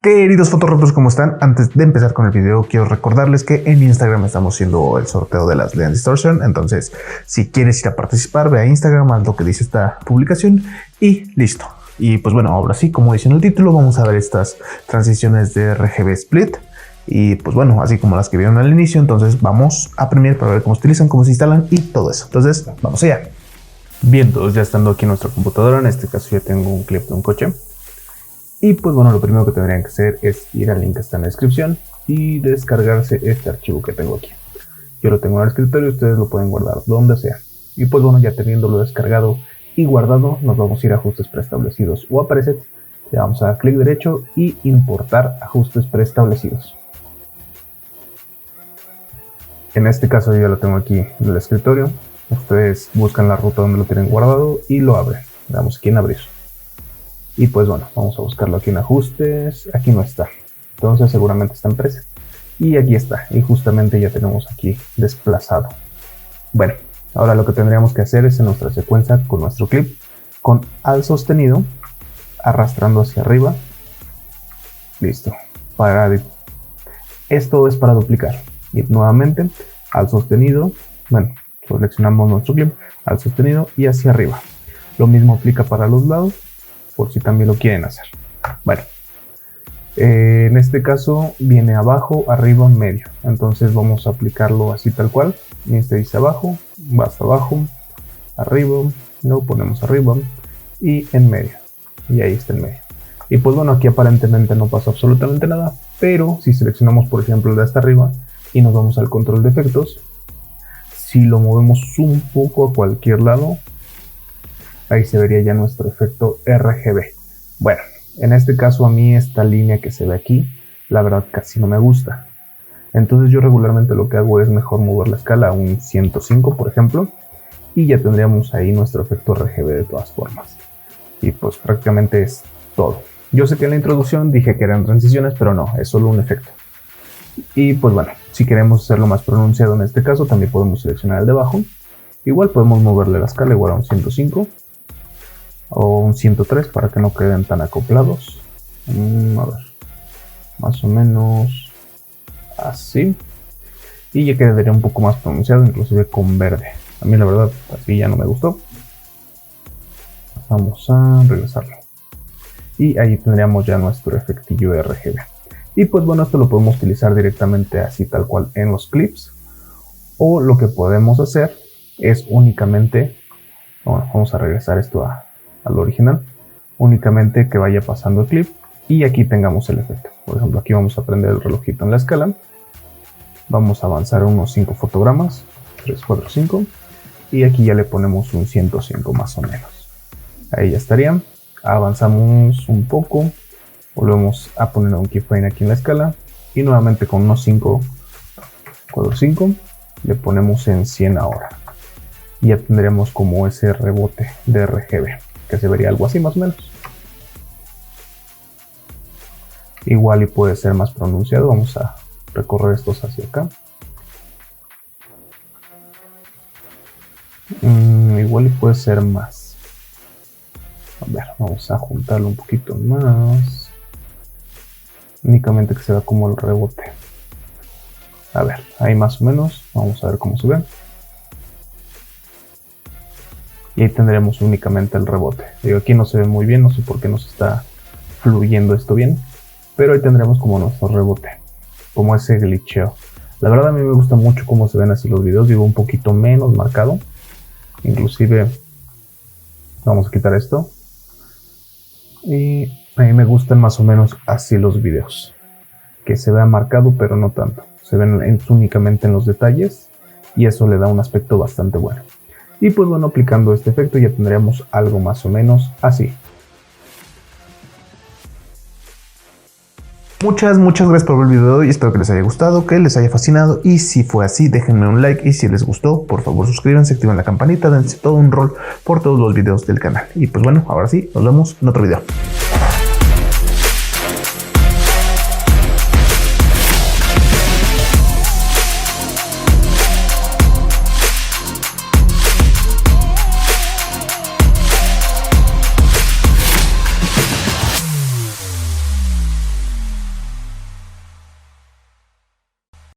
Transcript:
Queridos fotógrafos, ¿cómo están? Antes de empezar con el video, quiero recordarles que en Instagram estamos haciendo el sorteo de las Lens Distortion. Entonces, si quieres ir a participar, ve a Instagram, haz lo que dice esta publicación y listo. Y pues bueno, ahora sí, como dice en el título, vamos a ver estas transiciones de RGB Split. Y pues bueno, así como las que vieron al inicio. Entonces vamos a Premiere para ver cómo se utilizan, cómo se instalan y todo eso. Entonces, vamos allá. Bien, todos ya estando aquí en nuestra computadora, en este caso ya tengo un clip de un coche. Y pues bueno, lo primero que tendrían que hacer es ir al link que está en la descripción y descargarse este archivo que tengo aquí. Yo lo tengo en el escritorio, ustedes lo pueden guardar donde sea. Y pues bueno, ya teniéndolo descargado y guardado, nos vamos a ir a ajustes preestablecidos o a presets. Le vamos a dar clic derecho y importar ajustes preestablecidos. En este caso yo ya lo tengo aquí en el escritorio. Ustedes buscan la ruta donde lo tienen guardado y lo abren. Le damos aquí en abrir. Y pues bueno, vamos a buscarlo aquí en ajustes. Aquí no está. Entonces seguramente está en presets. Y aquí está. Y justamente ya tenemos aquí desplazado. Bueno, ahora lo que tendríamos que hacer es en nuestra secuencia con nuestro clip. Con Alt sostenido. Arrastrando hacia arriba. Listo. Esto es para duplicar. Y nuevamente Alt sostenido. Bueno, seleccionamos nuestro clip. Alt sostenido y hacia arriba. Lo mismo aplica para los lados, por si también lo quieren hacer. Bueno, en este caso viene abajo, arriba, medio. Entonces vamos a aplicarlo así tal cual. Y este dice abajo, va hasta abajo, arriba, lo ponemos arriba y en medio. Y ahí está en medio. Y pues bueno, aquí aparentemente no pasa absolutamente nada. Pero si seleccionamos por ejemplo el de hasta arriba y nos vamos al control de efectos, si lo movemos un poco a cualquier lado, ahí se vería ya nuestro efecto RGB. Bueno, en este caso a mí esta línea que se ve aquí, la verdad casi no me gusta. Entonces yo regularmente lo que hago es mejor mover la escala a un 105, por ejemplo. Y ya tendríamos ahí nuestro efecto RGB de todas formas. Y pues prácticamente es todo. Yo sé que en la introducción dije que eran transiciones, pero no, es solo un efecto. Y pues bueno, si queremos hacerlo más pronunciado en este caso, también podemos seleccionar el de abajo. Igual podemos moverle la escala igual a un 105. O un 103 para que no queden tan acoplados. A ver, más o menos así. Y ya quedaría un poco más pronunciado, inclusive con verde. A mí la verdad así ya no me gustó. Vamos a regresarlo. Y ahí tendríamos ya nuestro efectillo RGB. Y pues bueno, esto lo podemos utilizar directamente así tal cual en los clips. O lo que podemos hacer es únicamente, bueno, vamos a regresar esto al original, únicamente que vaya pasando el clip y aquí tengamos el efecto. Por ejemplo, aquí vamos a prender el relojito en la escala, vamos a avanzar unos 5 fotogramas, 3, 4, 5, y aquí ya le ponemos un 105 más o menos. Ahí ya estaría. Avanzamos un poco, volvemos a poner un keyframe aquí en la escala y nuevamente con unos 5, 4, 5 le ponemos en 100 ahora. Y ya tendremos como ese rebote de RGB, que se vería algo así más o menos. Igual y puede ser más pronunciado. Vamos a recorrer estos hacia acá. Igual y puede ser más. A ver, vamos a juntarlo un poquito más. Únicamente que se vea como el rebote. A ver, ahí más o menos. Vamos a ver cómo se ve. Y ahí tendremos únicamente el rebote. Digo, aquí no se ve muy bien, no sé por qué no se está fluyendo esto bien. Pero ahí tendremos como nuestro rebote, como ese glitcheo. La verdad a mí me gusta mucho cómo se ven así los videos, digo un poquito menos marcado. Inclusive vamos a quitar esto. Y a mí me gustan más o menos así los videos. Que se vea marcado pero no tanto. Se ven únicamente en los detalles y eso le da un aspecto bastante bueno. Y pues bueno, aplicando este efecto ya tendríamos algo más o menos así. Muchas gracias por ver el video y espero que les haya gustado, que les haya fascinado. Y si fue así, déjenme un like y si les gustó, por favor suscríbanse, activen la campanita, dense todo un rol por todos los videos del canal. Y pues bueno, ahora sí, nos vemos en otro video.